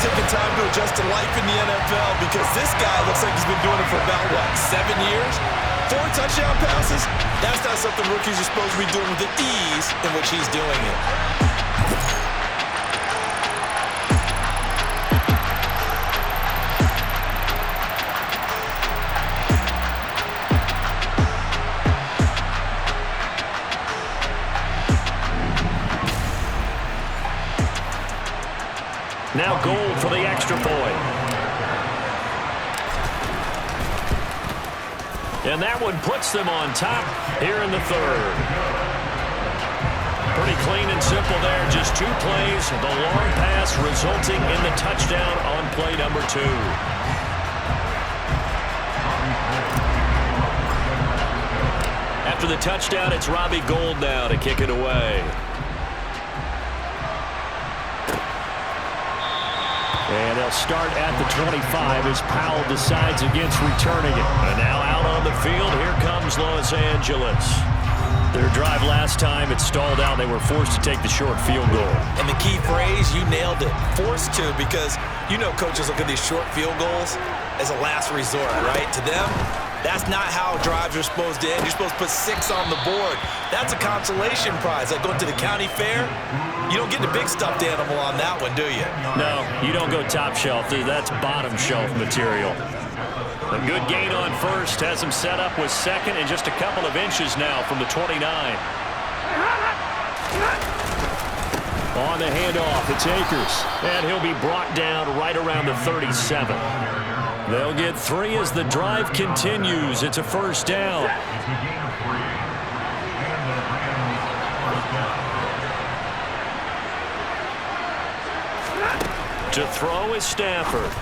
He's taking time to adjust to life in the NFL because this guy looks like he's been doing it for about, what, 7 years? 4 touchdown passes? That's not something rookies are supposed to be doing with the ease in which he's doing it. Now Gould for the extra point. And that one puts them on top here in the third. Pretty clean and simple there. Just 2 plays. The long pass resulting in the touchdown on play number 2. After the touchdown, it's Robbie Gould now to kick it away. And they'll start at the 25 as Powell decides against returning it. And now out on the field, here comes Los Angeles. Their drive last time, it stalled out. They were forced to take the short field goal. And the key phrase, you nailed it, forced to, because you know coaches look at these short field goals as a last resort, right? To them, that's not how drives are supposed to end. You're supposed to put 6 on the board. That's a consolation prize. Like going to the county fair, you don't get the big stuffed animal on that one, do you? No, you don't go top shelf. That's bottom shelf material. A good gain on first has him set up with second and just a couple of inches now from the 29. On the handoff, it's Akers. And he'll be brought down right around the 37. They'll get 3 as the drive continues. It's a first down. To throw is Stafford.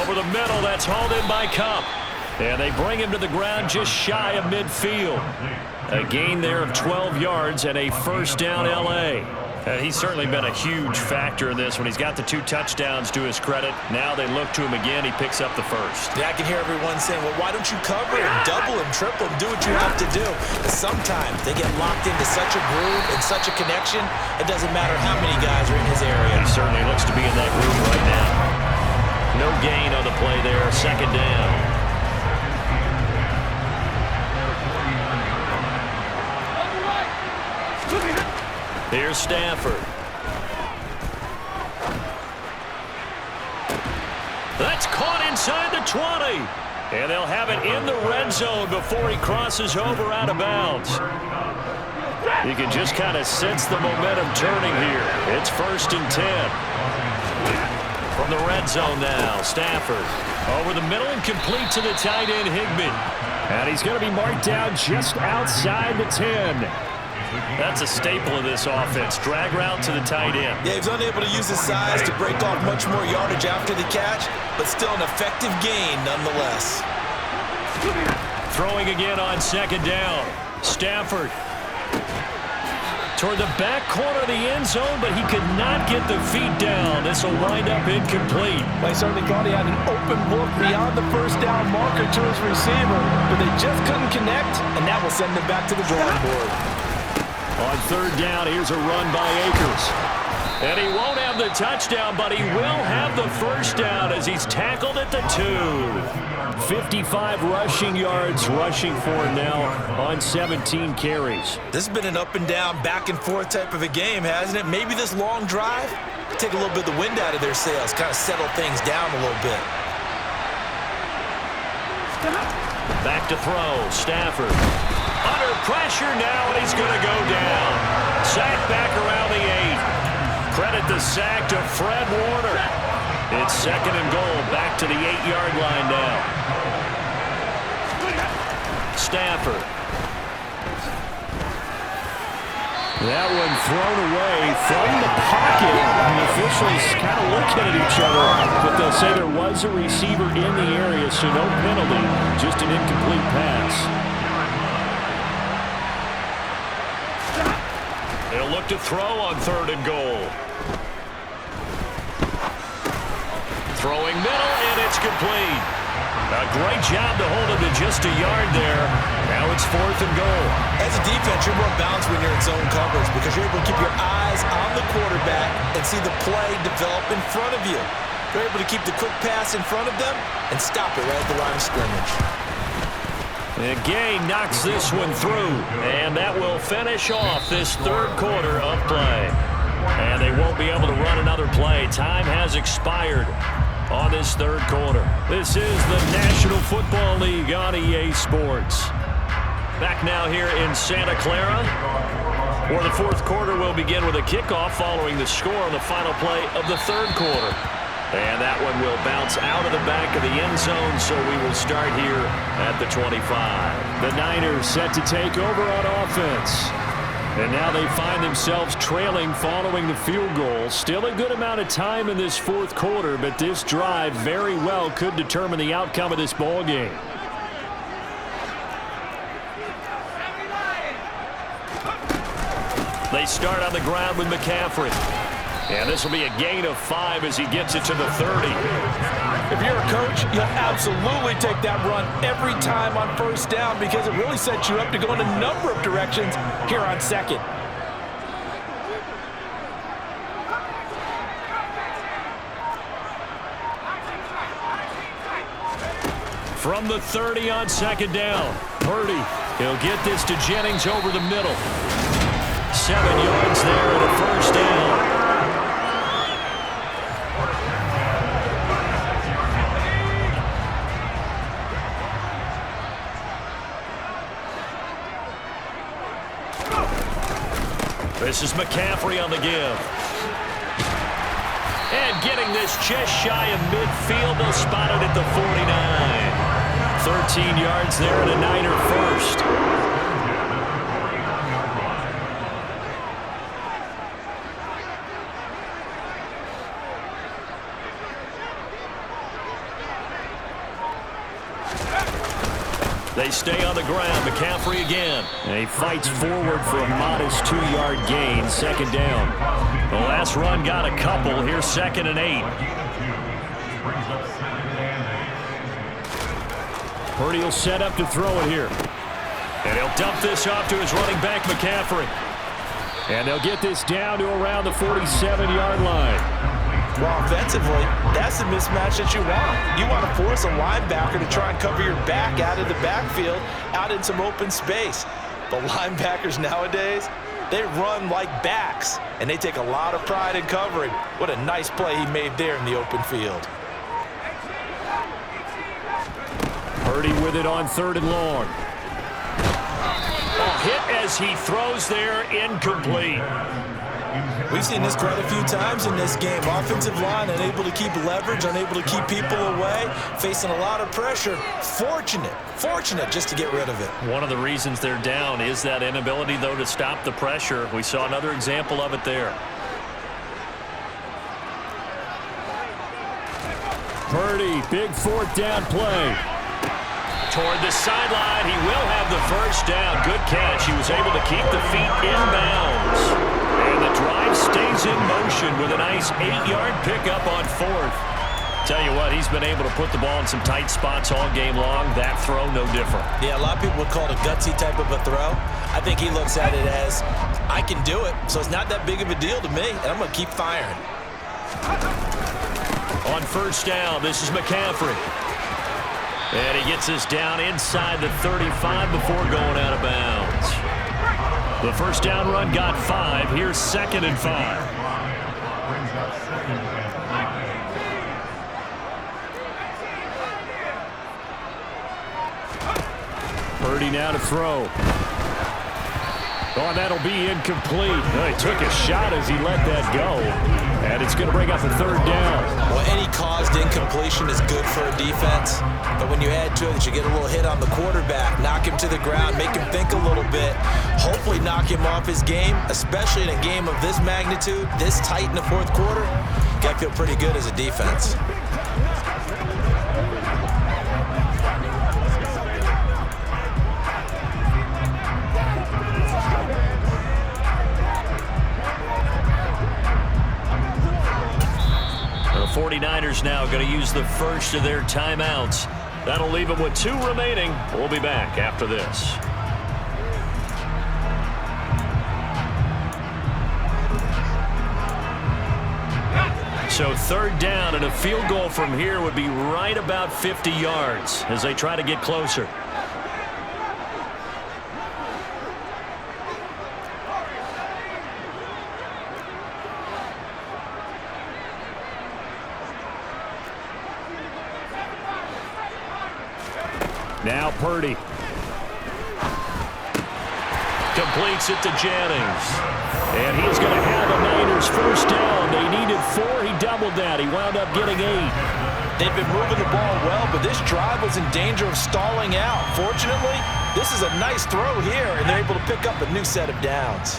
Over the middle, that's hauled in by Kupp. And they bring him to the ground just shy of midfield. A gain there of 12 yards and a first down L.A. And he's certainly been a huge factor in this when he's got the 2 touchdowns to his credit. Now they look to him again. He picks up the first. Yeah, I can hear everyone saying, well, why don't you cover him, double him, triple him, do what you have to do. But sometimes they get locked into such a groove and such a connection, it doesn't matter how many guys are in his area. He certainly looks to be in that groove right now. No gain on the play there, second down. Here's Stafford. That's caught inside the 20. And they'll have it in the red zone before he crosses over out of bounds. You can just kind of sense the momentum turning here. It's 1st and 10. From the red zone now, Stafford. Over the middle and complete to the tight end, Higbee. And he's going to be marked down just outside the 10. That's a staple of this offense. Drag route to the tight end. Yeah, he's unable to use his size to break off much more yardage after the catch, but still an effective gain nonetheless. Throwing again on second down. Stafford toward the back corner of the end zone, but he could not get the feet down. This will wind up incomplete. Well, he certainly thought he had an open look beyond the first down marker to his receiver, but they just couldn't connect, and that will send them back to the drawing board. On third down, here's a run by Akers. And he won't have the touchdown, but he will have the first down as he's tackled at the 2. 55 rushing yards, rushing for him now on 17 carries. This has been an up and down, back and forth type of a game, hasn't it? Maybe this long drive take a little bit of the wind out of their sails, kind of settle things down a little bit. Back to throw, Stafford. Under pressure now, and he's going to go down. Sack back around the 8. Credit the sack to Fred Warner. It's 2nd and goal, back to the 8-yard line now. Stafford. That one thrown away from the pocket. The officials kind of looking at each other, but they'll say there was a receiver in the area, so no penalty, just an incomplete pass. They'll look to throw on 3rd and goal. Throwing middle, and it's complete. A great job to hold him to just a yard there. Now it's 4th and goal. As a defense, you're more balanced when you're in zone coverage because you're able to keep your eyes on the quarterback and see the play develop in front of you. You're able to keep the quick pass in front of them and stop it right at the line of scrimmage. And Gay knocks this one through, and that will finish off this 3rd quarter of play. And they won't be able to run another play. Time has expired on this 3rd quarter. This is the National Football League on EA Sports. Back now here in Santa Clara, where the 4th quarter will begin with a kickoff following the score on the final play of the 3rd quarter. And that one will bounce out of the back of the end zone, so we will start here at the 25. The Niners set to take over on offense. And now they find themselves trailing following the field goal. Still a good amount of time in this 4th quarter, but this drive very well could determine the outcome of this ball game. They start on the ground with McCaffrey. And this will be a gain of 5 as he gets it to the 30. If you're a coach, you'll absolutely take that run every time on 1st down because it really sets you up to go in a number of directions here on 2nd. From the 30 on 2nd down, Purdy. He'll get this to Jennings over the middle. 7 yards there and a 1st down. This is McCaffrey on the give. And getting this just shy of midfield. They'll spot it at the 49. 13 yards there and a Niner 1st. They stay on the ground. McCaffrey again. And he fights forward for a modest 2-yard gain. 2nd down. The last run got a couple. Here's 2nd and 8. Purdy will set up to throw it here. And he'll dump this off to his running back, McCaffrey. And they'll get this down to around the 47-yard line. Well, offensively, that's the mismatch that you want. You want to force a linebacker to try and cover your back out of the backfield, out in some open space. The linebackers nowadays, they run like backs, and they take a lot of pride in covering. What a nice play he made there in the open field. Purdy with it on 3rd and long. A hit as he throws there, incomplete. We've seen this quite a few times in this game. Offensive line unable to keep leverage, unable to keep people away, facing a lot of pressure. Fortunate just to get rid of it. One of the reasons they're down is that inability, though, to stop the pressure. We saw another example of it there. Purdy, big 4th down play. Toward the sideline, he will have the 1st down. Good catch. He was able to keep the feet inbounds. And the drive stays in motion with a nice 8-yard pickup on 4th. Tell you what, he's been able to put the ball in some tight spots all game long. That throw, no different. Yeah, a lot of people would call it a gutsy type of a throw. I think he looks at it as, I can do it, so it's not that big of a deal to me, and I'm going to keep firing. On 1st down, this is McCaffrey. And he gets this down inside the 35 before going out of bounds. The 1st down run got 5. Here's 2nd and 5. Purdy now to throw. Oh, that'll be incomplete. Oh, he took a shot as he let that go. And it's going to bring up a 3rd down. Well, any caused incompletion is good for a defense. But when you add to it that you get a little hit on the quarterback, knock him to the ground, make him think a little bit, hopefully knock him off his game, especially in a game of this magnitude, this tight in the 4th quarter, you got to feel pretty good as a defense. The 49ers now going to use the first of their timeouts That'll leave him with 2 remaining. We'll be back after this. So 3rd down, and a field goal from here would be right about 50 yards as they try to get closer. Now Purdy. Completes it to Jennings. And he's going to have the Niners first down. They needed 4. He doubled that. He wound up getting 8. They've been moving the ball well, but this drive was in danger of stalling out. Fortunately, this is a nice throw here, and they're able to pick up a new set of downs.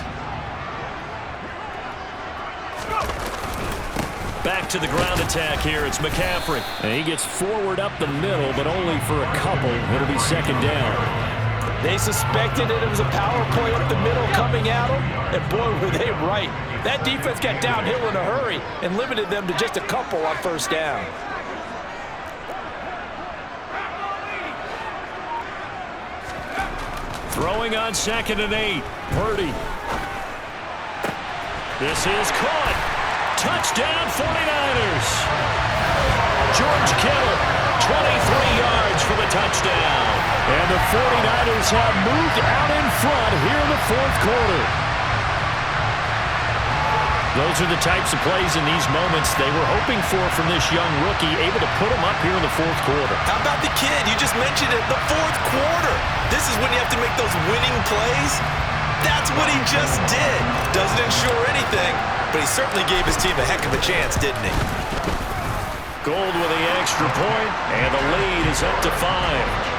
Back to the ground attack here. It's McCaffrey. And he gets forward up the middle, but only for a couple. It'll be 2nd down. They suspected it was a power play up the middle coming at them, and boy, were they right. That defense got downhill in a hurry and limited them to just a couple on 1st down. Throwing on 2nd and 8. Purdy. This is caught. Touchdown 49ers. George Kittle, 23 yards for the touchdown. And the 49ers have moved out in front here in the 4th quarter. Those are the types of plays in these moments they were hoping for from this young rookie, able to put them up here in the 4th quarter. How about the kid? You just mentioned it, the 4th quarter. This is when you have to make those winning plays. That's what he just did. Doesn't ensure anything, but he certainly gave his team a heck of a chance, didn't he? Gold with the extra point, and the lead is up to 5.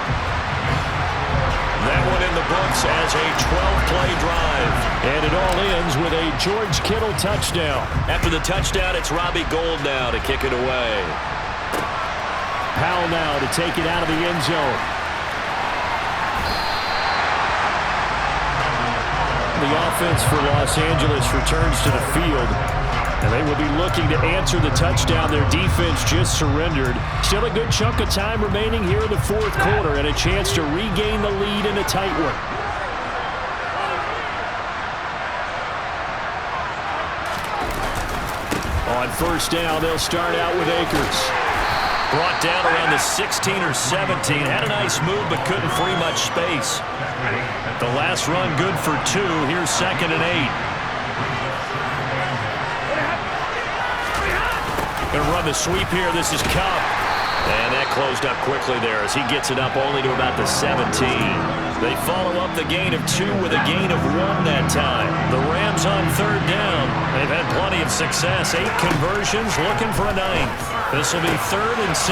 That one in the books as a 12-play drive. And it all ends with a George Kittle touchdown. After the touchdown, it's Robbie Gould now to kick it away. Powell now to take it out of the end zone. The offense for Los Angeles returns to the field. And they will be looking to answer the touchdown their defense just surrendered. Still a good chunk of time remaining here in the 4th quarter and a chance to regain the lead in a tight one. On 1st down, they'll start out with Akers. Brought down around the 16 or 17. Had a nice move but couldn't free much space. The last run good for 2. Here's 2nd and 8. Going to run the sweep here. This is Kupp. And that closed up quickly there as he gets it up only to about the 17. They follow up the gain of 2 with a gain of 1 that time. The Rams on 3rd down. They've had plenty of success. 8 conversions, looking for a 9th. This will be 3rd and 6.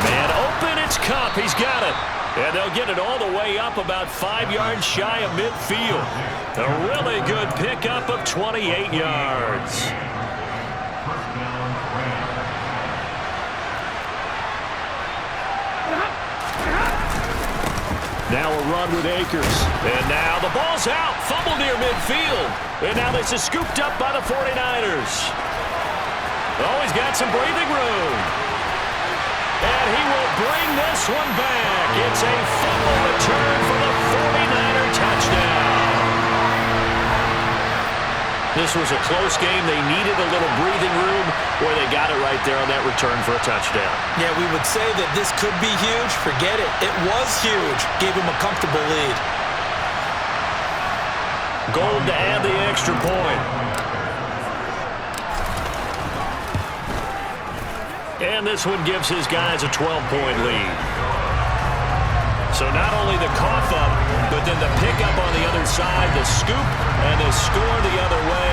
Man open, it's Kupp. He's got it. And they'll get it all the way up about 5 yards shy of midfield. A really good pickup of 28 yards. Now a run with Akers. And now the ball's out. Fumble near midfield. And now this is scooped up by the 49ers. Oh, he's got some breathing room. And he will bring this one back. It's a fumble return for the 49er touchdown. This was a close game. They needed a little breathing room. Boy, they got it right there on that return for a touchdown. Yeah, we would say that this could be huge. Forget it. It was huge. Gave him a comfortable lead. Gould to add the extra point. And this one gives his guys a 12-point lead. So not only the cough up, but then the pickup on the other side, the scoop, and the score the other way,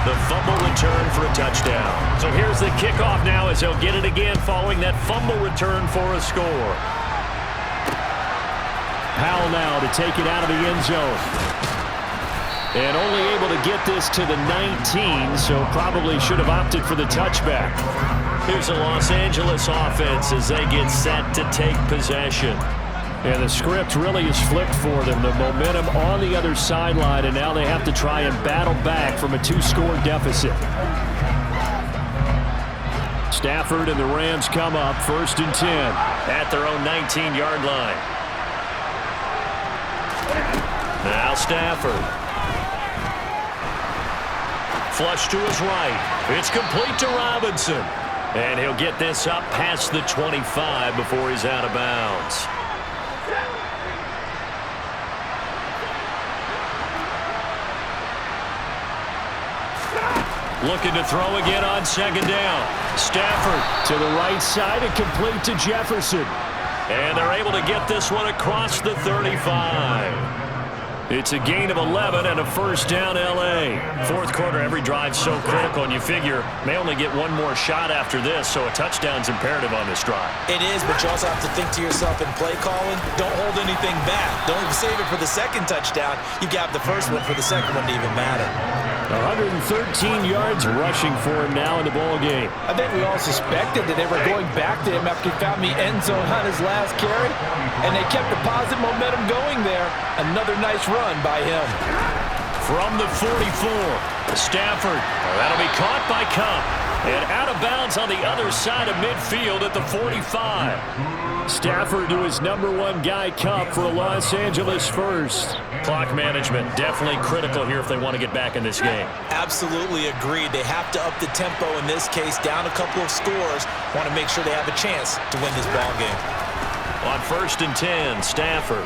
the fumble return for a touchdown. So here's the kickoff now as they'll get it again following that fumble return for a score. Powell now to take it out of the end zone. And only able to get this to the 19, so probably should have opted for the touchback. Here's the Los Angeles offense as they get set to take possession. And the script really is flipped for them. The momentum on the other sideline, and now they have to try and battle back from a 2-score deficit. Stafford and the Rams come up 1st and 10 at their own 19-yard line. Now Stafford. Flush to his right. It's complete to Robinson. And he'll get this up past the 25 before he's out of bounds. Looking to throw again on 2nd down. Stafford to the right side and complete to Jefferson. And they're able to get this one across the 35. It's a gain of 11 and a 1st down L.A. 4th quarter, every drive so critical, and you figure may only get one more shot after this, so a touchdown's imperative on this drive. It is, but you also have to think to yourself in play calling, don't hold anything back. Don't even save it for the 2nd touchdown. You got the 1st one for the 2nd one to even matter. 113 yards rushing for him now in the ball game. I think we all suspected that they were going back to him after he found the end zone on his last carry, and they kept the positive momentum going there. Another nice run by him. From the 44, Stafford. That'll be caught by Kupp. And out of bounds on the other side of midfield at the 45. Stafford to his #1 guy, Kupp, for a Los Angeles first. Clock management definitely critical here if they want to get back in this game. Absolutely agreed. They have to up the tempo in this case, down a couple of scores. Want to make sure they have a chance to win this ball game. On 1st and 10, Stafford.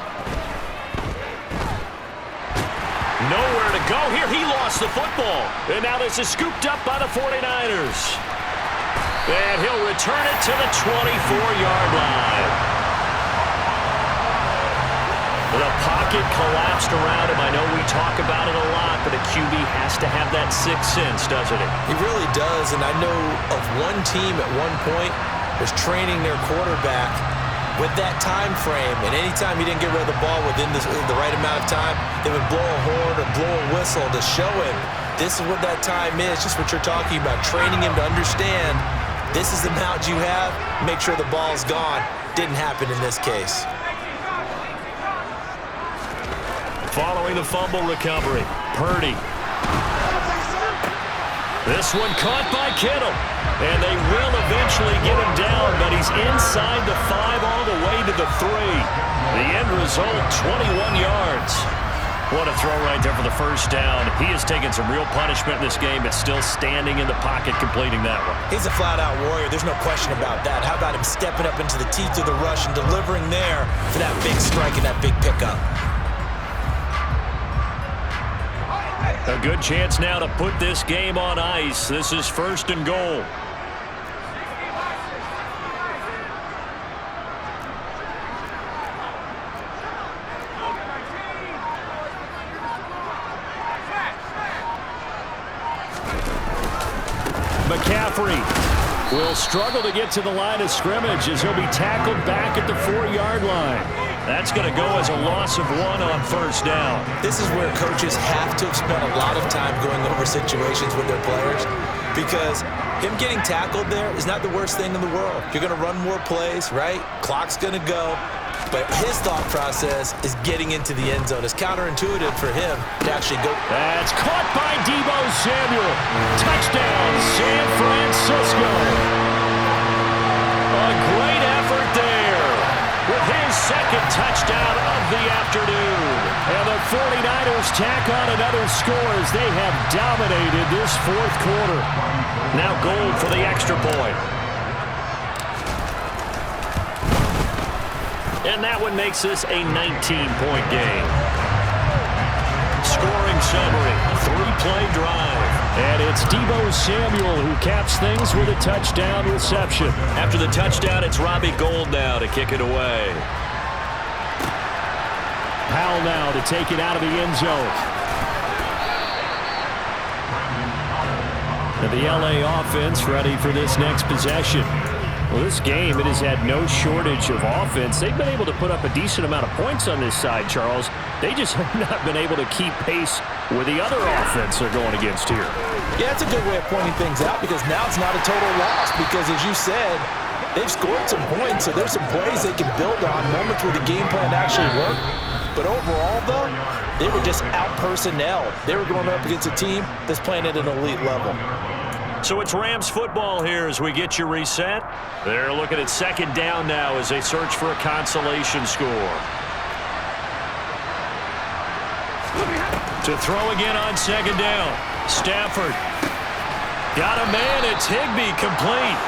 Nowhere to go here. He lost the football. And now this is scooped up by the 49ers. And he'll return it to the 24-yard line. The pocket collapsed around him. I know we talk about it a lot, but a QB has to have that sixth sense, doesn't it? He really does, and I know of one team at one point was training their quarterback with that time frame, and anytime he didn't get rid of the ball within the right amount of time, they would blow a horn or blow a whistle to show him this is what that time is, just what you're talking about, training him to understand this is the amount you have, make sure the ball's gone. Didn't happen in this case. Following the fumble recovery, Purdy. This one caught by Kittle. And they will eventually get him down, but he's inside the 5 all the way to the 3. The end result, 21 yards. What a throw right there for the 1st down. He has taken some real punishment in this game, but still standing in the pocket completing that one. He's a flat-out warrior. There's no question about that. How about him stepping up into the teeth of the rush and delivering there for that big strike and that big pickup? A good chance now to put this game on ice. This is 1st and goal. McCaffrey will struggle to get to the line of scrimmage as he'll be tackled back at the 4-yard line. That's going to go as a loss of 1 on 1st down. This is where coaches have to have spent a lot of time going over situations with their players, because him getting tackled there is not the worst thing in the world. You're going to run more plays, right? Clock's going to go. But his thought process is getting into the end zone. It's counterintuitive for him to actually go. That's caught by Deebo Samuel. Touchdown, San Francisco. A great effort there with his 2nd touchdown of the afternoon. And the 49ers tack on another score as they have dominated this 4th quarter. Now goal for the extra point. And that one makes this a 19-point game. Scoring summary, 3-play drive. And it's Deebo Samuel who caps things with a touchdown reception. After the touchdown, it's Robbie Gould now to kick it away. Powell now to take it out of the end zone. And the LA offense ready for this next possession. Well, this game, it has had no shortage of offense. They've been able to put up a decent amount of points on this side, Charles. They just have not been able to keep pace with the other offense they're going against here. Yeah, it's a good way of pointing things out, because now it's not a total loss, because as you said, they've scored some points, so there's some plays they can build on, moments where the game plan actually worked. But overall, though, they were just out-personnel. They were going up against a team that's playing at an elite level. So it's Rams football here as we get you reset. They're looking at second down now as they search for a consolation score. To throw again on second down. Stafford. Got a man. It's Higbee, complete.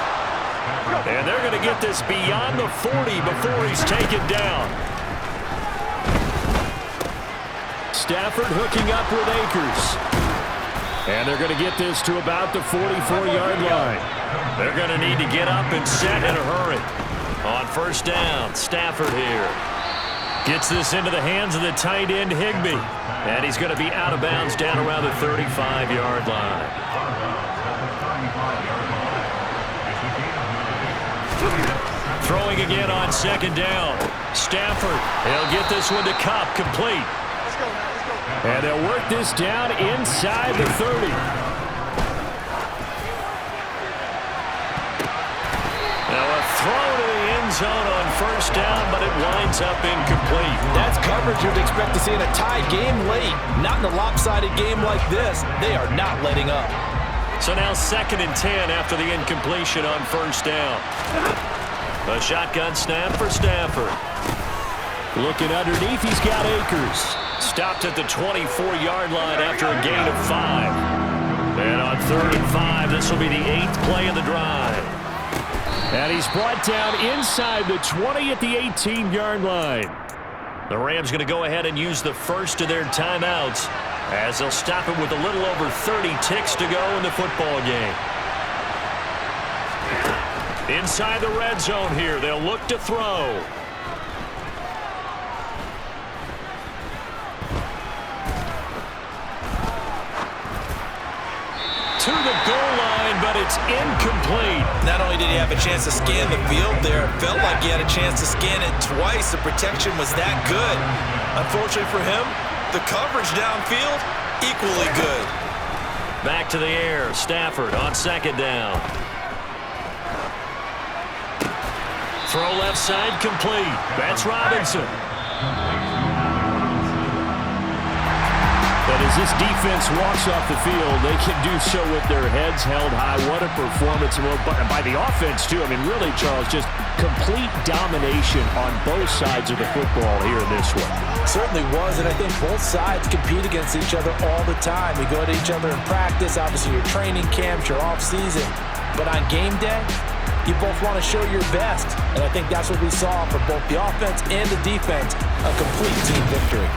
And they're going to get this beyond the 40 before he's taken down. Stafford hooking up with Akers. And they're going to get this to about the 44-yard line. They're going to need to get up and set in a hurry. On first down, Stafford here. Gets this into the hands of the tight end, Higbee. And he's going to be out of bounds down around the 35-yard line. Throwing again on second down. Stafford, he'll get this one to Kupp, complete. And they'll work this down inside the 30. Now a throw to the end zone on first down, but it winds up incomplete. That's coverage you'd expect to see in a tie game late. Not in a lopsided game like this. They are not letting up. So now 2nd and 10 after the incompletion on first down. A shotgun snap for Stafford. Looking underneath, he's got Akers. Stopped at the 24-yard line after a gain of 5. And on 3rd and 5, this will be the 8th play of the drive. And he's brought down inside the 20 at the 18-yard line. The Rams going to go ahead and use the first of their timeouts as they'll stop it with a little over 30 ticks to go in the football game. Inside the red zone here, they'll look to throw. To the goal line, but it's incomplete. Not only did he have a chance to scan the field there, it felt like he had a chance to scan it twice. The protection was that good. Unfortunately for him, the coverage downfield, equally good. Back to the air, Stafford on second down. Throw left side, complete. That's Robinson. But as this defense walks off the field, they can do so with their heads held high. What a performance by the offense, too. I mean, really, Charles, just complete domination on both sides of the football here in this one. Certainly was, and I think both sides compete against each other all the time. You go to each other in practice, obviously your training camps, your off-season. But on game day, you both want to show your best. And I think that's what we saw from both the offense and the defense, a complete team victory.